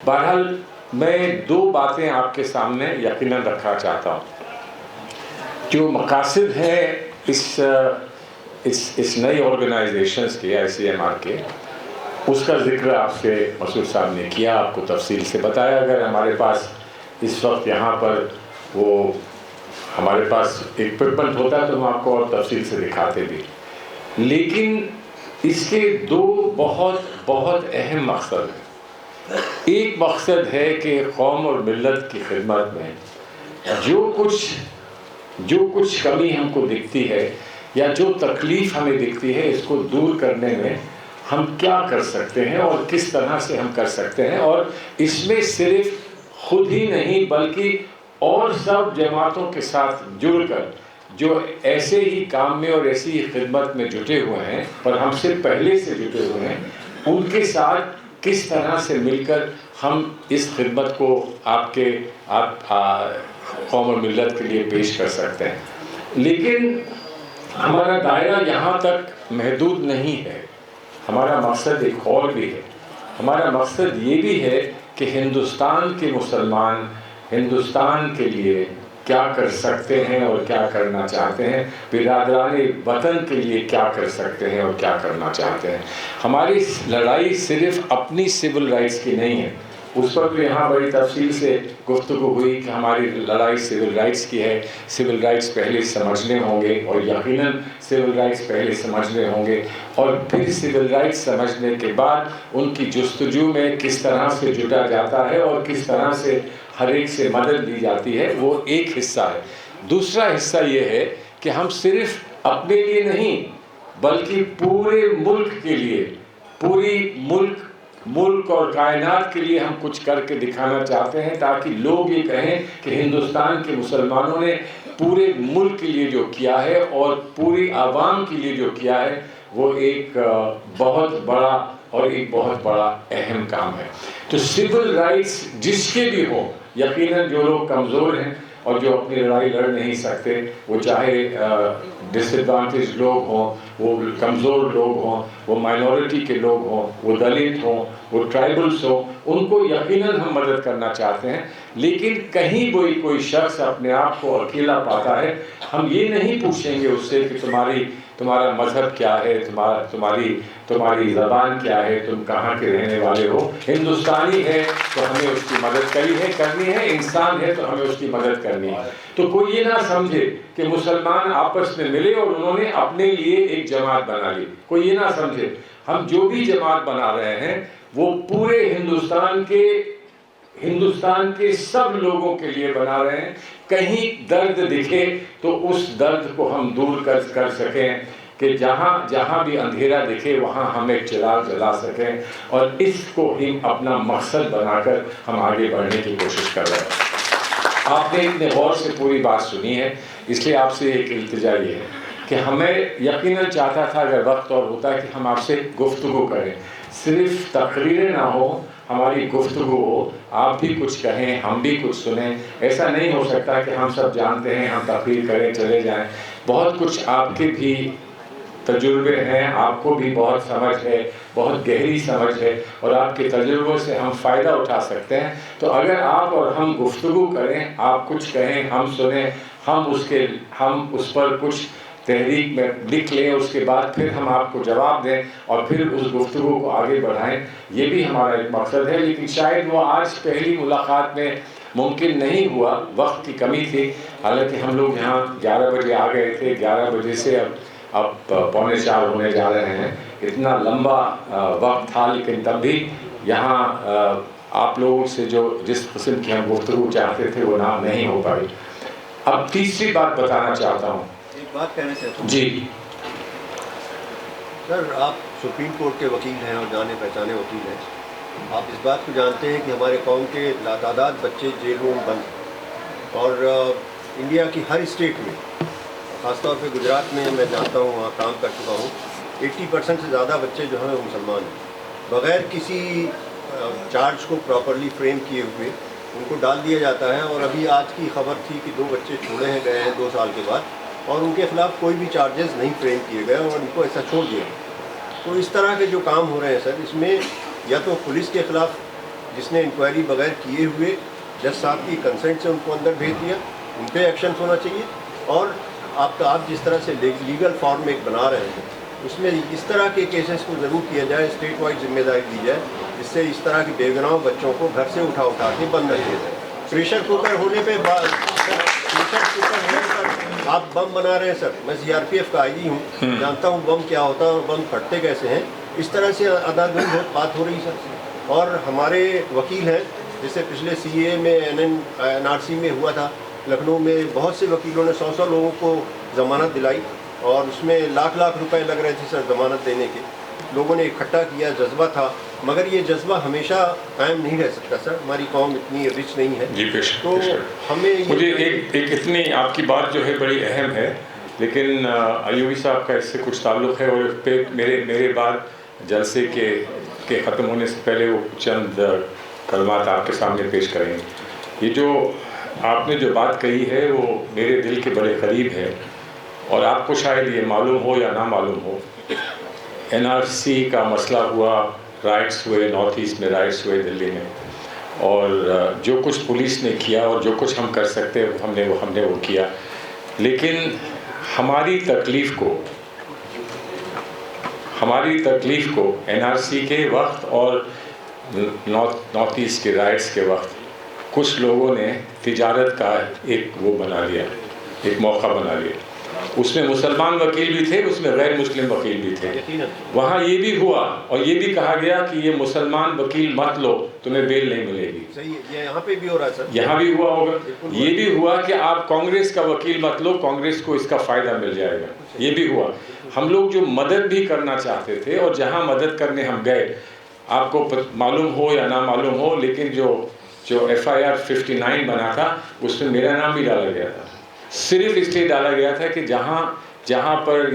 बहरहाल मैं दो बातें आपके सामने यकीनन रखना चाहता हूँ। जो मकासद है इस नई ऑर्गेनाइजेशंस के ICMR के, उसका जिक्र आपसे मसूद साहब ने किया, आपको तफसील से बताया। अगर हमारे पास इस वक्त यहाँ पर वो हमारे पास इक्विपमेंट होता तो हम आपको और तफसील से दिखाते भी। लेकिन इसके दो बहुत बहुत अहम मकसद हैं। एक मकसद है कि कौम और मिल्लत की खिदमत में जो कुछ कमी हमको दिखती है या जो तकलीफ़ हमें दिखती है, इसको दूर करने में हम क्या कर सकते हैं और किस तरह से हम कर सकते हैं। और इसमें सिर्फ खुद ही नहीं बल्कि और सब जमातों के साथ जुड़कर जो ऐसे ही काम में और ऐसी ही खिदमत में जुटे हुए हैं और हमसे पहले से जुटे हुए हैं, उनके साथ किस तरह से मिलकर हम इस खिदमत को कौम और मिल्लत के लिए पेश कर सकते हैं। लेकिन हमारा दायरा यहाँ तक महदूद नहीं है। हमारा मकसद एक और भी है। हमारा मकसद ये भी है कि हिंदुस्तान के मुसलमान हिंदुस्तान के लिए क्या कर सकते हैं और क्या करना चाहते हैं, बिरादराने वतन के लिए क्या कर सकते हैं और क्या करना चाहते हैं। हमारी लड़ाई सिर्फ अपनी सिविल राइट्स की नहीं है। उस पर भी यहाँ बड़ी तफसील से गुफ्तगू हुई कि हमारी लड़ाई सिविल राइट्स की है। सिविल राइट्स पहले समझने होंगे और यकीनन सिविल राइट्स पहले समझने होंगे, और फिर सिविल राइट्स समझने के बाद उनकी जुस्तजू में किस तरह से जुटा जाता है और किस तरह से हर एक से मदद दी जाती है, वो एक हिस्सा है। दूसरा हिस्सा ये है कि हम सिर्फ अपने लिए नहीं बल्कि पूरे मुल्क के लिए, पूरी मुल्क और कायनात के लिए हम कुछ करके दिखाना चाहते हैं, ताकि लोग ये कहें कि हिंदुस्तान के मुसलमानों ने पूरे मुल्क के लिए जो किया है और पूरी आवाम के लिए जो किया है, वो एक बहुत बड़ा और एक बहुत बड़ा अहम काम है। तो सिविल राइट्स जिसके भी हो, यकीनन जो लोग कमज़ोर हैं और जो अपनी लड़ाई लड़ नहीं सकते, वो चाहे डिसएडवांटेज लोग हों, वो कमज़ोर लोग हों, वो माइनॉरिटी के लोग हों, वो दलित हों, वो ट्राइबल्स हों, उनको यकीनन हम मदद करना चाहते हैं। लेकिन कहीं कोई शख्स अपने आप को अकेला पाता है, हम ये नहीं पूछेंगे उससे कि तुम्हारा मज़हब क्या है, तुम्हारी ज़बान क्या है, तुम कहाँ के रहने वाले हो। हिंदुस्तानी है तो हमें उसकी मदद करनी है, इंसान है तो हमें उसकी मदद करनी है। तो कोई ये ना समझे कि मुसलमान आपस में मिले और उन्होंने अपने लिए एक जमात बना ली। कोई ये ना समझे, हम जो भी जमात बना रहे हैं वो पूरे हिंदुस्तान के सब लोगों के लिए बना रहे हैं। कहीं दर्द दिखे तो उस दर्द को हम दूर कर सकें, कि जहाँ भी अंधेरा दिखे वहाँ हम एक चिराग जला सकें, और इसको ही अपना मकसद बनाकर हम आगे बढ़ने की कोशिश कर रहे हैं। आपने इतने गौर से पूरी बात सुनी है, इसलिए आपसे एक इल्तिजा ये है कि हमें यकीनन चाहता था अगर वक्त और होता है कि हम आपसे गुफ्तगू करें, सिर्फ तकरीरें ना हो, हमारी गुफ्तगू हो, आप भी कुछ कहें हम भी कुछ सुने। ऐसा नहीं हो सकता कि हम सब जानते हैं, हम तकरीर करें चले जाएं। बहुत कुछ आपके भी तजुर्बे हैं, आपको भी बहुत समझ है, बहुत गहरी समझ है, और आपके तजुर्बों से हम फ़ायदा उठा सकते हैं। तो अगर आप और हम गुफ्तगू करें, आप कुछ कहें हम सुने, हम उस पर कुछ तहरीक में लिख लें, उसके बाद फिर हम आपको जवाब दें और फिर उस गुफ्तगू को आगे बढ़ाएं, ये भी हमारा एक मकसद है। लेकिन शायद वो आज पहली मुलाकात में मुमकिन नहीं हुआ, वक्त की कमी थी। हालांकि हम लोग यहाँ 11 बजे आ गए थे, 11 बजे से अब 3:45 होने जा रहे हैं। इतना लंबा वक्त था, लेकिन तब भी यहाँ आप लोगों से जिस किस्म की हम गुफ्तगू चाहते थे वो ना नहीं हो पाई। अब तीसरी बात बताना चाहता हूँ। एक बात कहना चाहता हूँ जी सर, आप सुप्रीम कोर्ट के वकील हैं और जाने पहचाने वकील हैं। आप इस बात को जानते हैं कि हमारे कौम के लातादाद बच्चे जेलों में बंद, और इंडिया की हर स्टेट में, ख़ासतौर पे गुजरात में मैं जानता हूँ, वहाँ काम कर चुका हूँ, 80% से ज़्यादा बच्चे जो हैं वो मुसलमान हैं। बग़ैर किसी चार्ज को प्रॉपरली फ्रेम किए हुए उनको डाल दिया जाता है। और अभी आज की खबर थी कि 2 बच्चे छोड़े हैं गए हैं 2 साल के बाद, और उनके ख़िलाफ़ कोई भी चार्जेस नहीं फ्रेम किए गए और उनको ऐसा छोड़ दिया। तो इस तरह के जो काम हो रहे हैं सर, इसमें या तो पुलिस के ख़िलाफ़ जिसने इंक्वायरी बगैर किए हुए जज साहब की कंसेंट से उनको अंदर भेज दिया, उन पर एक्शन होना चाहिए। और आप जिस तरह से लीगल फॉर्म एक बना रहे हैं उसमें इस तरह के केसेस को ज़रूर किया जाए, स्टेट वाइड जिम्मेदारी दी जाए, जिससे इस तरह के बेगुनाह बच्चों को घर से उठा के बंद न किया जाए। प्रेशर कुकर होने पे आप बम बना रहे हैं सर, मैं CRPF का आईजी हूँ, जानता हूँ बम क्या होता है और बम फटते कैसे हैं। इस तरह से अदालत बहुत बात हो रही सर। और हमारे वकील हैं, जैसे पिछले CA में NRC में हुआ था, लखनऊ में बहुत से वकीलों ने 100 लोगों को ज़मानत दिलाई और उसमें लाख रुपए लग रहे थे सर ज़मानत देने के। लोगों ने इकट्ठा किया, जज्बा था, मगर ये जज्बा हमेशा कायम नहीं रह सकता सर। हमारी कौम इतनी रिच नहीं है जी। तो हमें मुझे एक इतनी आपकी बात जो है बड़ी अहम है, लेकिन अयूबी साहब का इससे कुछ ताल्लुक़ है और पे मेरे बाद जलसे के ख़त्म होने से पहले वो चंद कलमात आपके सामने पेश करेंगे। ये जो आपने जो बात कही है वो मेरे दिल के बड़े करीब है और आपको शायद ये मालूम हो या ना मालूम हो, NRC का मसला हुआ, राइट्स हुए, नॉर्थ ईस्ट में राइट्स हुए दिल्ली में, और जो कुछ पुलिस ने किया और जो कुछ हम कर सकते हमने वो किया। लेकिन हमारी तकलीफ़ को NRC के वक्त और नॉर्थ ईस्ट के राइट्स के वक्त कुछ लोगों ने तिजारत का एक वो बना लिया, एक मौका बना लिया। उसमें मुसलमान वकील भी थे, उसमें गैर मुस्लिम वकील भी थे। वहाँ ये भी हुआ और ये भी कहा गया कि ये मुसलमान वकील मत लो, तुम्हें बेल नहीं मिलेगी। सही है, ये यहाँ पे भी हो रहा है सर। यहाँ भी हुआ होगा। ये भी हुआ कि आप कांग्रेस का वकील मत लो, कांग्रेस को इसका फ़ायदा मिल जाएगा। ये भी हुआ। हम लोग जो मदद भी करना चाहते थे और जहाँ मदद करने हम गए, आपको मालूम हो या ना मालूम हो, लेकिन जो FIR 59 बना था उसमें मेरा नाम भी डाला गया था। सिर्फ इसलिए डाला गया था कि जहाँ पर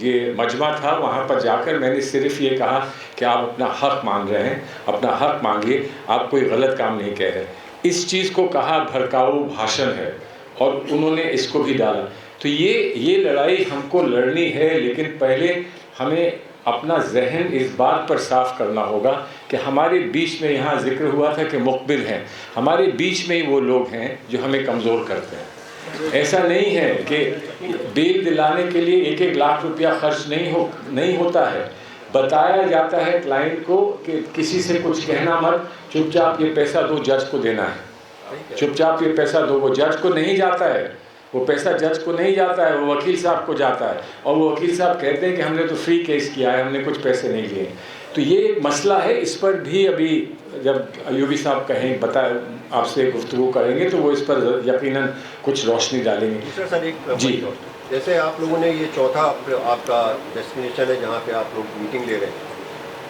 ये मजमा था वहाँ पर जाकर मैंने सिर्फ ये कहा कि आप अपना हक मांग रहे हैं, अपना हक मांगिए, आप कोई गलत काम नहीं कह रहे। इस चीज़ को कहा भड़काऊ भाषण है और उन्होंने इसको भी डाला। तो ये लड़ाई हमको लड़नी है, लेकिन पहले हमें अपना जहन इस बात पर साफ करना होगा कि हमारे बीच में, यहाँ जिक्र हुआ था कि मुक़बिल हैं, हमारे बीच में ही वो लोग हैं जो हमें कमज़ोर करते हैं। ऐसा नहीं है कि बेल दिलाने के लिए 1-1 लाख रुपया खर्च नहीं होता है। बताया जाता है क्लाइंट को कि किसी से कुछ कहना मत, चुपचाप ये पैसा दो, जज को देना है, चुपचाप ये पैसा दो। वो जज को नहीं जाता है, वो पैसा जज को नहीं जाता है, वो वकील साहब को जाता है और वो वकील साहब कहते हैं कि हमने तो फ्री केस किया है, हमने कुछ पैसे नहीं लिए। तो ये एक मसला है, इस पर भी अभी जब अयूबी साहब कहें आपसे गुफ्तगू करेंगे तो वो इस पर यकीनन कुछ रोशनी डालेंगे। दूसरा सर एक जी, जैसे आप लोगों ने ये चौथा आपका डेस्टिनेशन है जहाँ पे आप लोग मीटिंग ले रहे हैं,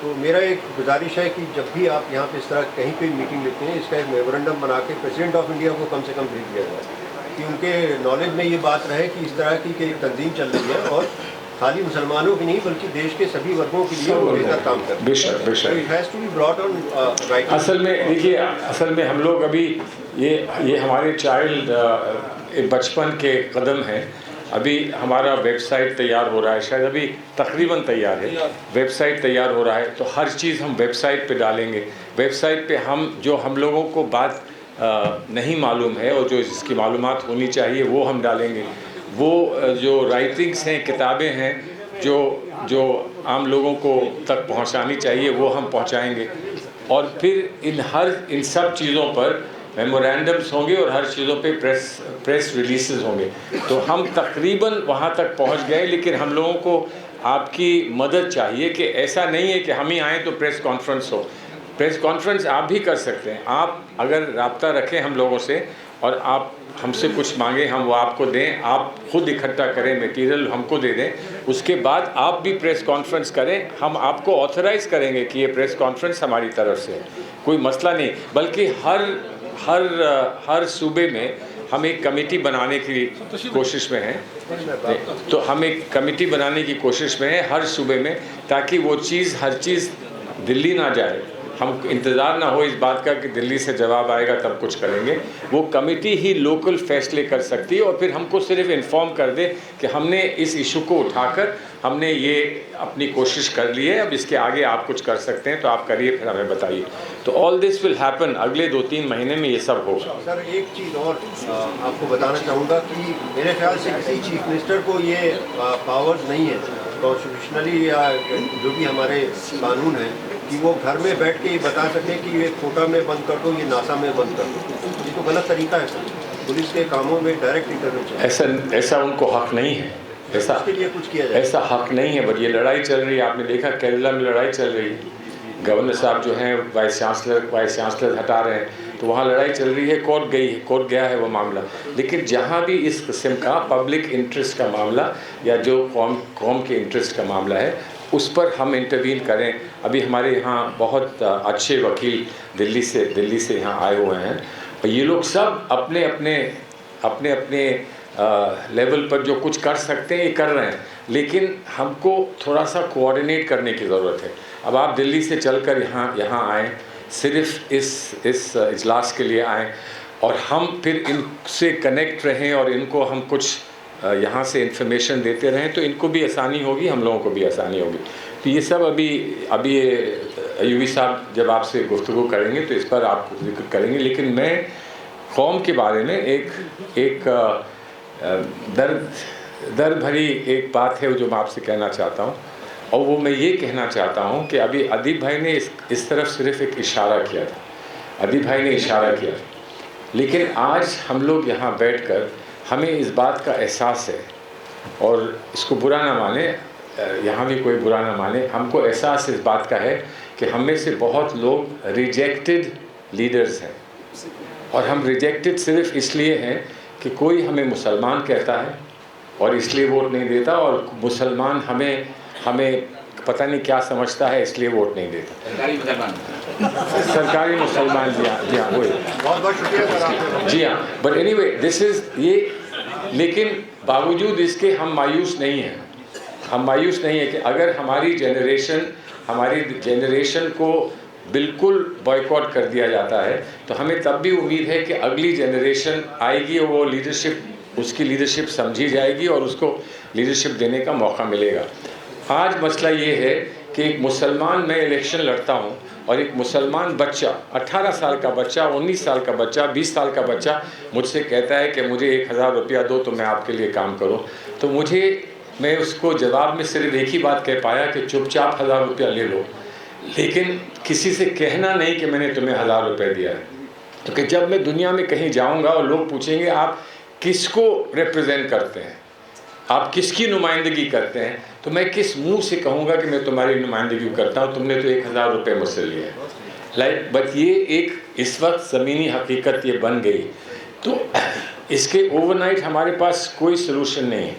तो मेरा एक गुजारिश है कि जब भी आप यहाँ पे इस तरह कहीं पे मीटिंग लेते हैं, इसका एक मेमोरेंडम बना के प्रेसिडेंट ऑफ इंडिया को कम से कम भेज दिया जाए कि उनके नॉलेज में ये बात रहे कि इस तरह की एक तंजीम चल रही है और खाली मुसलमानों की नहीं बल्कि देश के सभी वर्गों के लिए वो बेहतर काम करते हैं। बेशक। असल में देखिए, असल में हम लोग अभी ये हमारे चाइल्ड बचपन के कदम हैं। अभी हमारा वेबसाइट तैयार हो रहा है, शायद अभी तकरीबन तैयार है, वेबसाइट तैयार हो रहा है, तो हर चीज़ हम वेबसाइट पे डालेंगे। वेबसाइट पे हम लोगों को बात नहीं मालूम है और जो इसकी मालूमात होनी चाहिए वो हम डालेंगे। वो जो राइटिंग्स हैं, किताबें हैं जो आम लोगों को तक पहुंचानी चाहिए वो हम पहुंचाएंगे। और फिर इन सब चीज़ों पर मेमोरेंडम्स होंगे और हर चीज़ों पे प्रेस रिलीज़ होंगे। तो हम तकरीबन वहाँ तक पहुँच गए, लेकिन हम लोगों को आपकी मदद चाहिए कि ऐसा नहीं है कि हम ही आएँ तो प्रेस कॉन्फ्रेंस हो। प्रेस कॉन्फ्रेंस आप भी कर सकते हैं। आप अगर राब्ता रखें हम लोगों से और आप हमसे कुछ मांगें, हम वो आपको दें, आप खुद इकट्ठा करें, मटेरियल हमको दे दें, उसके बाद आप भी प्रेस कॉन्फ्रेंस करें। हम आपको ऑथराइज़ करेंगे कि ये प्रेस कॉन्फ्रेंस हमारी तरफ से, कोई मसला नहीं। बल्कि हर सूबे में हम एक कमेटी बनाने की कोशिश में हैं। तो हम एक कमेटी बनाने की कोशिश में हैं हर सूबे में, ताकि वो चीज़ हर चीज़ दिल्ली ना जाए, हम इंतज़ार ना हो इस बात का कि दिल्ली से जवाब आएगा तब कुछ करेंगे। वो कमेटी ही लोकल फैसले कर सकती है और फिर हमको सिर्फ इन्फॉर्म कर दे कि हमने इस इशू को उठाकर हमने ये अपनी कोशिश कर ली है, अब इसके आगे आप कुछ कर सकते हैं तो आप करिए, फिर हमें बताइए। तो ऑल दिस विल हैपन, अगले 2-3 महीने में ये सब होगा। सर एक चीज़ और आपको बताना चाहूँगा कि मेरे ख्याल से किसी चीफ मिनिस्टर को ये पावर्स नहीं है कॉन्स्टिट्यूशनली या जो भी हमारे कानून है कि वो घर में बैठ के ये बता सकें कि ये कोटा में बंद कर दो, ये नासा में बंद कर दो। ये तो गलत तरीका है सर, पुलिस के कामों में डायरेक्ट इंटरवेंशन। ऐसा उनको हक नहीं है, ऐसा इसके लिए कुछ किया जाए, ऐसा हक नहीं है। बट ये लड़ाई चल रही है, आपने देखा केरला में लड़ाई चल रही है, गवर्नर साहब जो हैं वाइस चांसलर हटा रहे हैं, तो वहाँ लड़ाई चल रही है, कोर्ट गया है वो मामला। लेकिन जहाँ भी इस किस्म का पब्लिक इंटरेस्ट का मामला या जो कौम के इंटरेस्ट का मामला है उस पर हम इंटरवीन करें। अभी हमारे यहाँ बहुत अच्छे वकील दिल्ली से यहाँ आए हुए हैं और ये लोग सब अपने अपने लेवल पर जो कुछ कर सकते हैं ये कर रहे हैं, लेकिन हमको थोड़ा सा कोऑर्डिनेट करने की ज़रूरत है। अब आप दिल्ली से चलकर यहाँ आएँ, सिर्फ इस इजलास के लिए आएँ और हम फिर इनसे कनेक्ट रहें और इनको हम कुछ यहाँ से इन्फॉर्मेशन देते रहें तो इनको भी आसानी होगी, हम लोगों को भी आसानी होगी। तो ये सब अभी अयूबी साहब जब आपसे गुफ्तगू करेंगे तो इस पर आप जिक्र करेंगे। लेकिन मैं कौम के बारे में एक दर्द भरी एक बात है जो मैं आपसे कहना चाहता हूँ, और वो मैं ये कहना चाहता हूँ कि अभी अदीब भाई ने इस तरफ सिर्फ एक इशारा किया था, अदीब भाई ने इशारा किया, लेकिन आज हम लोग यहाँ बैठकर हमें इस बात का एहसास है, और इसको बुरा ना माने, यहाँ भी कोई बुरा ना माने, हमको एहसास इस बात का है कि हम में से बहुत लोग रिजेक्टेड लीडर्स हैं। और हम रिजेक्टेड सिर्फ इसलिए हैं कि कोई हमें मुसलमान कहता है और इसलिए वोट नहीं देता, और मुसलमान हमें पता नहीं क्या समझता है इसलिए वोट नहीं देता। सरकारी मुसलमान, जी हाँ वही, बहुत बहुत शुक्रिया सर आपने। जी हाँ, बट एनीवे दिस इज़ ये, लेकिन बावजूद इसके हम मायूस नहीं हैं। हम मायूस नहीं है कि अगर हमारी जनरेशन को बिल्कुल बॉयकॉट कर दिया जाता है तो हमें तब भी उम्मीद है कि अगली जनरेशन आएगी और वो उसकी लीडरशिप समझी जाएगी और उसको लीडरशिप देने का मौका मिलेगा। आज मसला ये है कि एक मुसलमान, मैं इलेक्शन लड़ता हूँ और एक मुसलमान बच्चा, 18 साल का बच्चा, 19 साल का बच्चा, 20 साल का बच्चा मुझसे कहता है कि मुझे 1000 रुपया दो तो मैं आपके लिए काम करूँ, तो मैं उसको जवाब में सिर्फ एक ही बात कह पाया कि चुपचाप 1000 रुपया ले लो, लेकिन किसी से कहना नहीं कि मैंने तुम्हें 1000 रुपये दिया है। क्योंकि जब मैं दुनिया में कहीं जाऊंगा और लोग पूछेंगे आप किसको रिप्रेजेंट करते हैं, आप किसकी नुमाइंदगी करते हैं, तो मैं किस मुंह से कहूँगा कि मैं तुम्हारी नुमाइंदगी करता हूँ, तुमने तो 1000 रुपये मुझसे लिए हैं। बट ये एक इस वक्त ज़मीनी हकीकत ये बन गई, तो इसके ओवरनाइट हमारे पास कोई सलूशन नहीं है,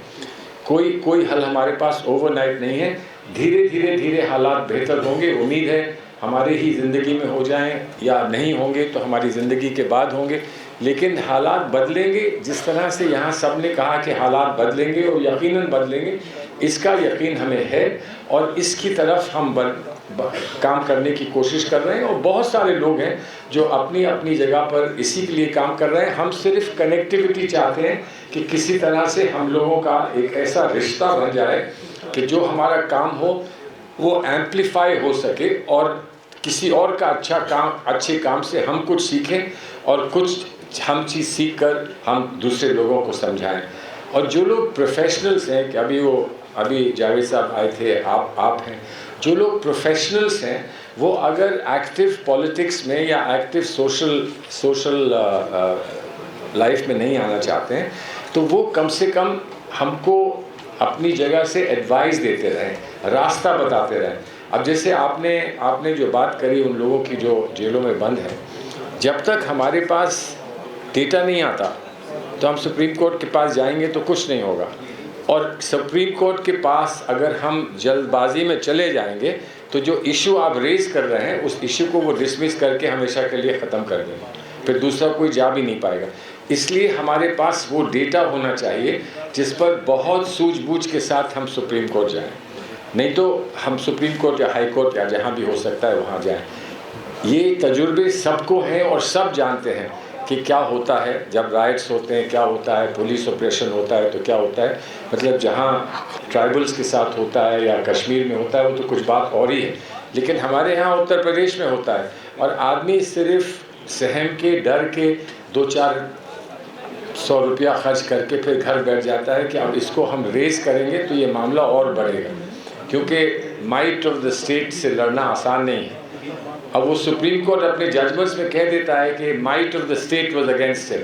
कोई हल हमारे पास ओवरनाइट नहीं है। धीरे हालात बेहतर होंगे, उम्मीद है हमारे ही ज़िंदगी में हो जाएं, या नहीं होंगे तो हमारी ज़िंदगी के बाद होंगे, लेकिन हालात बदलेंगे। जिस तरह से यहाँ सब ने कहा कि हालात बदलेंगे और यकीनन बदलेंगे, इसका यकीन हमें है और इसकी तरफ हम काम करने की कोशिश कर रहे हैं। और बहुत सारे लोग हैं जो अपनी अपनी जगह पर इसी के लिए काम कर रहे हैं। हम सिर्फ कनेक्टिविटी चाहते हैं कि किसी तरह से हम लोगों का एक ऐसा रिश्ता बन जाए कि जो हमारा काम हो वो एम्पलीफाई हो सके और किसी और का अच्छे काम से हम कुछ सीखें और कुछ हम चीज़ सीख कर हम दूसरे लोगों को समझाएं। और जो लोग प्रोफेशनल्स हैं, कि अभी जावेद साहब आए थे, आप हैं, जो लोग प्रोफेशनल्स हैं वो अगर एक्टिव पॉलिटिक्स में या एक्टिव सोशल लाइफ में नहीं आना चाहते हैं तो वो कम से कम हमको अपनी जगह से एडवाइस देते रहें, रास्ता बताते रहें। अब जैसे आपने जो बात करी उन लोगों की जो जेलों में बंद हैं, जब तक हमारे पास डेटा नहीं आता तो हम सुप्रीम कोर्ट के पास जाएंगे तो कुछ नहीं होगा। और सुप्रीम कोर्ट के पास अगर हम जल्दबाजी में चले जाएंगे तो जो इशू आप रेज़ कर रहे हैं उस इशू को वो डिसमिस करके हमेशा के लिए ख़त्म कर देंगे, फिर दूसरा कोई जा भी नहीं पाएगा। इसलिए हमारे पास वो डेटा होना चाहिए जिस पर बहुत सूझबूझ के साथ हम सुप्रीम कोर्ट जाएं, नहीं तो हम सुप्रीम कोर्ट या हाई कोर्ट या जहाँ भी हो सकता है वहाँ जाएं। ये तजुर्बे सबको हैं और सब जानते हैं कि क्या होता है जब राइट्स होते हैं, क्या होता है पुलिस ऑपरेशन होता है तो क्या होता है। मतलब जहाँ ट्राइबल्स के साथ होता है या कश्मीर में होता है वो तो कुछ बात और ही है, लेकिन हमारे यहाँ उत्तर प्रदेश में होता है और आदमी सिर्फ सहम के डर के 200-400 रुपया खर्च करके फिर घर बैठ जाता है कि अब इसको हम रेज करेंगे तो ये मामला और बढ़ेगा, क्योंकि माइट ऑफ द स्टेट से लड़ना आसान नहीं है। अब वो सुप्रीम कोर्ट अपने जजमेंट्स में कह देता है कि might of the state was against him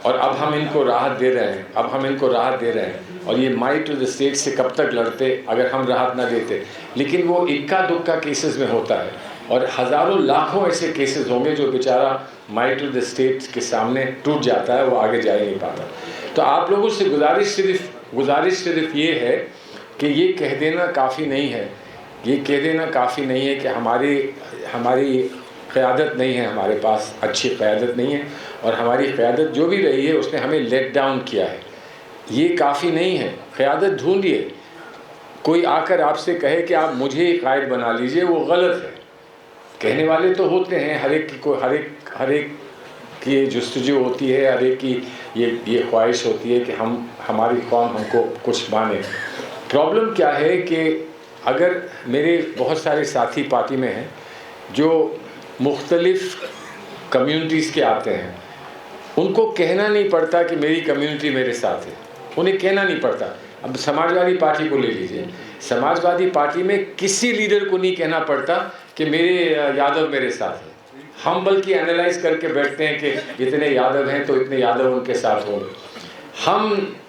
और अब हम इनको राहत दे रहे हैं, अब हम इनको राहत दे रहे हैं। और ये माइट ऑफ द स्टेट से कब तक लड़ते अगर हम राहत ना देते। लेकिन वो इक्का दुक्का केसेस में होता है और हज़ारों लाखों ऐसे केसेस होंगे जो बेचारा माइट ऑफ द स्टेट के सामने टूट जाता है, वो आगे जा ही नहीं पाता। तो आप लोगों से गुजारिश सिर्फ ये है कि ये कह देना काफ़ी नहीं है, ये कह देना काफ़ी नहीं है कि हमारी क़यादत नहीं है, हमारे पास अच्छी क़यादत नहीं है और हमारी क़यादत जो भी रही है उसने हमें लेट डाउन किया है। ये काफ़ी नहीं है, क़यादत ढूंढिए। कोई आकर आपसे कहे कि आप मुझे ही कायद बना लीजिए, वो गलत है। कहने वाले तो होते हैं, हर एक की जुस्तजू होती है, हर एक की ये ख्वाहिश होती है कि हमारी कौम हमको कुछ माने। प्रॉब्लम क्या है कि अगर मेरे बहुत सारे साथी पार्टी में हैं जो मुख्तलिफ़ कम्युनिटीज़ के आते हैं, उनको कहना नहीं पड़ता कि मेरी कम्युनिटी मेरे साथ है, उन्हें कहना नहीं पड़ता। अब समाजवादी पार्टी को ले लीजिए, समाजवादी पार्टी में किसी लीडर को नहीं कहना पड़ता कि मेरे यादव मेरे साथ है। हम बल्कि एनालाइज करके बैठते हैं कि इतने यादव हैं तो इतने यादव उनके साथ होंगे।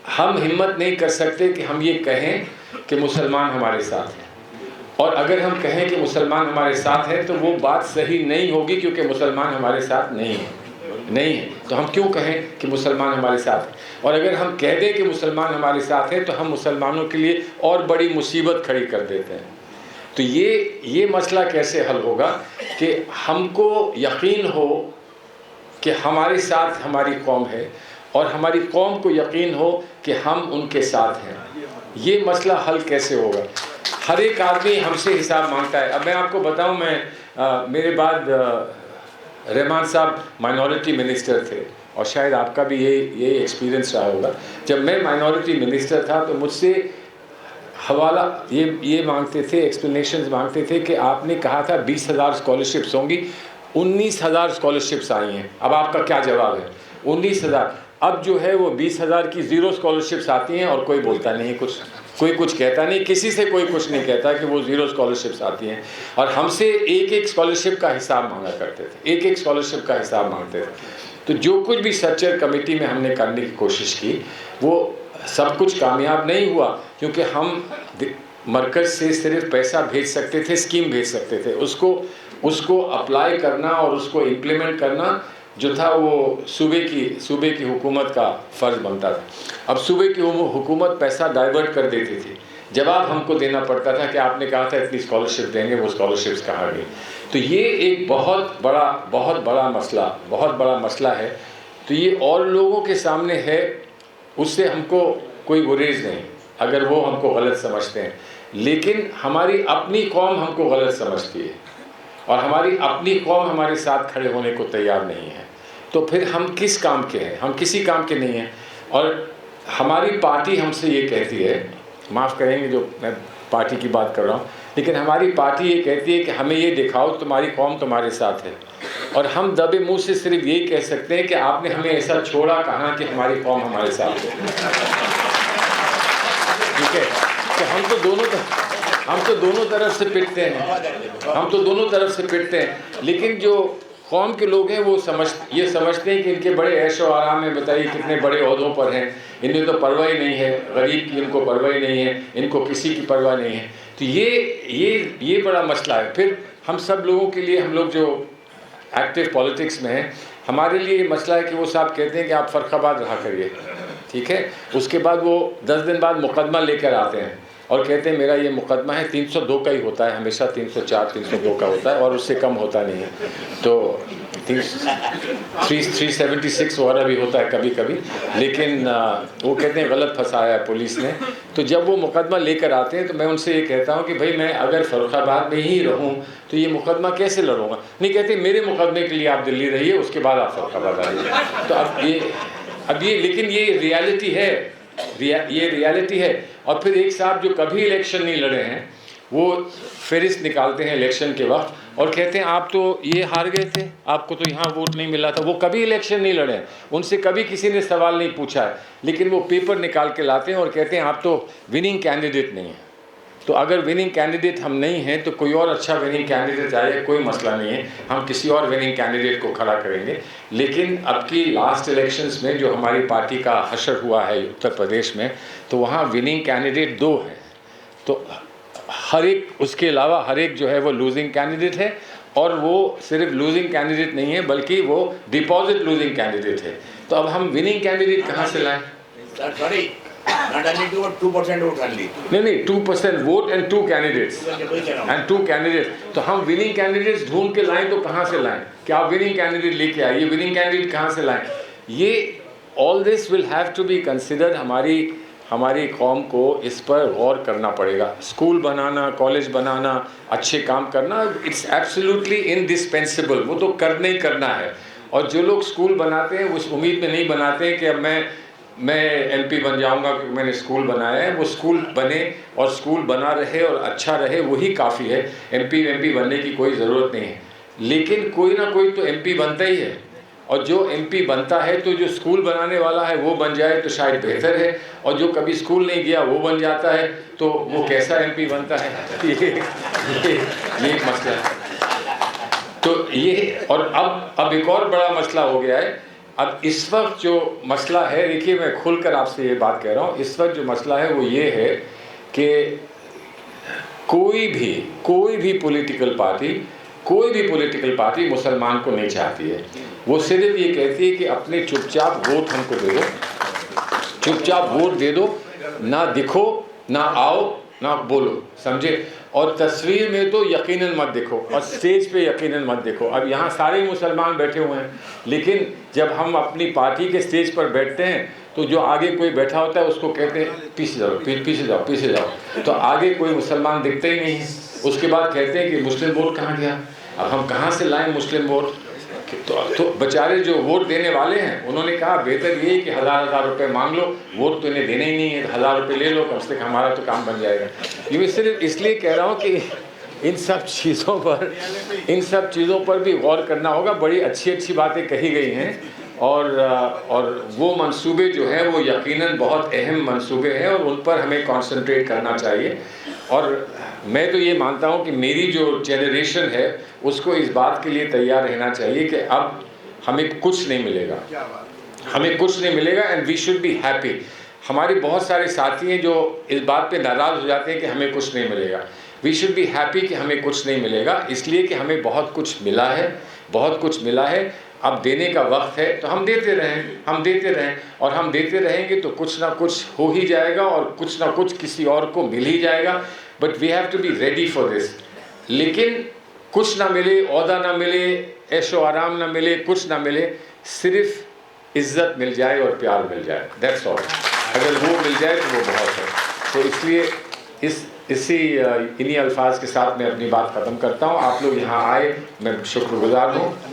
हम हिम्मत नहीं कर सकते कि हम ये कहें कि मुसलमान हमारे साथ हैं, और अगर हम कहें कि मुसलमान हमारे साथ हैं तो वो बात सही नहीं होगी, क्योंकि मुसलमान हमारे साथ नहीं है। तो हम क्यों कहें कि मुसलमान हमारे साथ हैं? और अगर हम कह दें कि मुसलमान हमारे साथ हैं तो हम मुसलमानों के लिए और बड़ी मुसीबत खड़ी कर देते हैं। तो ये मसला कैसे हल होगा कि हमको यकीन हो कि हमारे साथ हमारी कौम है और हमारी कौम को यकीन हो कि हम उनके साथ हैं। ये मसला हल कैसे होगा? हर एक आदमी हमसे हिसाब मांगता है। अब मैं आपको बताऊं, मेरे बाद रहमान साहब माइनॉरिटी मिनिस्टर थे और शायद आपका भी ये एक्सपीरियंस रहा होगा। जब मैं माइनॉरिटी मिनिस्टर था तो मुझसे हवाला ये मांगते थे, एक्सप्लेनेशंस मांगते थे कि आपने कहा था 20,000 स्कॉलरशिप्स होंगी, 19,000 स्कॉलरशिप्स आई हैं, अब आपका क्या जवाब है? 19,000। अब जो है वो 20,000 की ज़ीरो स्कॉलरशिप्स आती हैं और कोई बोलता नहीं, कोई कुछ कहता नहीं, किसी से कोई कुछ नहीं कहता कि वो ज़ीरो स्कॉलरशिप्स आती हैं। और हमसे एक स्कॉलरशिप का हिसाब मांगा करते थे, एक स्कॉलरशिप का हिसाब मांगते थे। तो जो कुछ भी स्ट्रक्चर कमेटी में हमने करने की कोशिश की वो सब कुछ कामयाब नहीं हुआ, क्योंकि हम मरकज़ से सिर्फ पैसा भेज सकते थे, स्कीम भेज सकते थे, उसको अप्लाई करना और उसको इम्प्लीमेंट करना जो था वो सूबे की हुकूमत का फ़र्ज़ बनता था। अब सूबे की हुकूमत पैसा डाइवर्ट कर देती थी, जवाब हमको देना पड़ता था कि आपने कहा था इतनी स्कॉलरशिप देंगे, वो स्कॉलरशिप्स कहाँ गई। तो ये एक बहुत बड़ा मसला है। तो ये और लोगों के सामने है, उससे हमको कोई गुरेज नहीं अगर वो हमको गलत समझते हैं, लेकिन हमारी अपनी कौम हमको गलत समझती है और हमारी अपनी कौम हमारे साथ खड़े होने को तैयार नहीं है। तो फिर हम किस काम के हैं? हम किसी काम के नहीं हैं। और हमारी पार्टी हमसे ये कहती है, माफ़ करेंगे जो मैं पार्टी की बात कर रहा हूँ, लेकिन हमारी पार्टी ये कहती है कि हमें ये दिखाओ तुम्हारी कौम तुम्हारे साथ है, और हम दबे मुंह से सिर्फ यही कह सकते हैं कि आपने हमें ऐसा छोड़ा कहाँ कि हमारी कौम हमारे साथ है। ठीक है, तो हम तो दोनों तरफ से पिटते हैं, लेकिन जो कौम के लोग हैं वो ये समझते हैं कि इनके बड़े ऐशो आराम में, बताइए कितने बड़े ओहदों पर हैं, इन्हें तो परवाह ही नहीं है, गरीब की इनको परवाह ही नहीं है, इनको किसी की परवाह नहीं है। तो ये बड़ा मसला है। फिर हम सब लोगों के लिए, हम लोग जो एक्टिव पॉलिटिक्स में हैं, हमारे लिए ये मसला है कि वो साहब कहते हैं कि आप फ़र्रुखाबाद रहा करिए, ठीक है। उसके बाद वो 10 दिन बाद मुकदमा लेकर आते हैं और कहते हैं मेरा ये मुकदमा है 302 का ही होता है, हमेशा 304 302 का होता है और उससे कम होता नहीं है। तो 376 वगैरह भी होता है कभी कभी, लेकिन वो कहते हैं गलत फंसाया है पुलिस ने। तो जब वो मुकदमा लेकर आते हैं तो मैं उनसे ये कहता हूँ कि भाई मैं अगर फर्रुखाबाद में ही रहूँ तो ये मुकदमा कैसे लड़ूंगा। नहीं, कहते मेरे मुकदमे के लिए आप दिल्ली रहिए, उसके बाद आप फर्रुखाबाद आइए। तो अब ये लेकिन ये रियलिटी है, ये रियलिटी है। और फिर एक साहब जो कभी इलेक्शन नहीं लड़े हैं, वो फहरिस्त निकालते हैं इलेक्शन के वक्त और कहते हैं आप तो ये हार गए थे, आपको तो यहाँ वोट नहीं मिला था। वो कभी इलेक्शन नहीं लड़े हैं, उनसे कभी किसी ने सवाल नहीं पूछा है, लेकिन वो पेपर निकाल के लाते हैं और कहते हैं आप तो विनिंग कैंडिडेट नहीं हैं। तो अगर विनिंग कैंडिडेट हम नहीं हैं तो कोई और अच्छा विनिंग कैंडिडेट आए, कोई मसला नहीं है, हम किसी और विनिंग कैंडिडेट को खड़ा करेंगे। लेकिन अब की लास्ट इलेक्शंस में जो हमारी पार्टी का हशर हुआ है उत्तर प्रदेश में, तो वहाँ विनिंग कैंडिडेट 2 हैं। तो हर एक, उसके अलावा हर एक जो है वो लूजिंग कैंडिडेट है, और वो सिर्फ लूजिंग कैंडिडेट नहीं है बल्कि वो डिपॉजिट लूजिंग कैंडिडेट है। तो अब हम विनिंग कैंडिडेट कहाँ से लाएं? Sorry, not only 2% vote only. नहीं, 2% vote and 2 candidates and 2 candidate. तो हम विनिंग कैंडिडेट्स ढूंढ के लाएं तो कहाँ से लाएं? क्या आप विनिंग कैंडिडेट लेके आइए, विनिंग कैंडिडेट कहाँ से लाएं? ये all this will have to be considered. हमारी कौम को इस पर गौर करना पड़ेगा। स्कूल बनाना, कॉलेज बनाना, अच्छे काम करना, इट्स एब्सोल्युटली इंडिस्पेंसिबल, वो तो करना ही करना है। और जो लोग स्कूल बनाते हैं उस उम्मीद में नहीं बनाते हैं कि अब मैं एमपी बन जाऊंगा क्योंकि मैंने स्कूल बनाया है। वो स्कूल बने और स्कूल बना रहे और अच्छा रहे, वही काफ़ी है। एमपी बनने की कोई ज़रूरत नहीं है, लेकिन कोई ना कोई तो एमपी बनता ही है। और जो एमपी बनता है तो जो स्कूल बनाने वाला है वो बन जाए तो शायद बेहतर है, और जो कभी स्कूल नहीं गया वो बन जाता है तो वो कैसा एमपी बनता है? ये एक मसला है। तो ये, और अब एक और बड़ा मसला हो गया है। अब इस वक्त जो मसला है, देखिए मैं खुलकर आपसे ये बात कह रहा हूँ, इस वक्त जो मसला है वो ये है कि कोई भी पॉलिटिकल पार्टी मुसलमान को नहीं चाहती है। वो सिर्फ ये कहती है कि अपने चुपचाप वोट हमको दे दो, चुपचाप वोट दे दो, ना दिखो, ना आओ, ना बोलो, समझे? और तस्वीर में तो यकीनन मत देखो, और स्टेज पे यकीनन मत देखो। अब यहाँ सारे मुसलमान बैठे हुए हैं, लेकिन जब हम अपनी पार्टी के स्टेज पर बैठते हैं तो जो आगे कोई बैठा होता है उसको कहते हैं पीछे जाओ। तो आगे कोई मुसलमान दिखता ही नहीं है। उसके बाद कहते हैं कि मुस्लिम वोट कहाँ गया? अब हम कहाँ से लाएं मुस्लिम वोट? तो बेचारे जो वोट देने वाले हैं उन्होंने कहा बेहतर ये कि हज़ार रुपए मांग लो, वोट तो इन्हें देने ही नहीं है, 1000 रुपये ले लो, कम से कम हमारा तो काम बन जाएगा। ये मैं सिर्फ इसलिए कह रहा हूँ कि इन सब चीज़ों पर भी गौर करना होगा। बड़ी अच्छी बातें कही गई हैं, और वो मंसूबे जो हैं वो यकीनन बहुत अहम मंसूबे हैं और उन पर हमें कंसंट्रेट करना चाहिए। और मैं तो ये मानता हूँ कि मेरी जो जनरेशन है उसको इस बात के लिए तैयार रहना चाहिए कि अब हमें कुछ नहीं मिलेगा, and we should be happy. हमारे बहुत सारे साथी हैं जो इस बात पे नाराज़ हो जाते हैं कि हमें कुछ नहीं मिलेगा। वी शुड बी हैप्पी कि हमें कुछ नहीं मिलेगा, इसलिए कि हमें बहुत कुछ मिला है। अब देने का वक्त है तो हम देते रहें, और हम देते रहेंगे तो कुछ ना कुछ हो ही जाएगा, और कुछ ना कुछ किसी और को मिल ही जाएगा। But we have to be ready for this. लेकिन कुछ ना मिले, ओहदा ना मिले, ऐशो आराम ना मिले, कुछ ना मिले, सिर्फ इज़्ज़त मिल जाए और प्यार मिल जाए, दैट्स ऑल। अगर वो मिल जाए तो वो बहुत है। तो इसलिए इन्हीं अल्फाज के साथ मैं अपनी बात ख़त्म करता हूँ। आप लोग यहाँ आए, मैं शुक्रगुजार हूँ।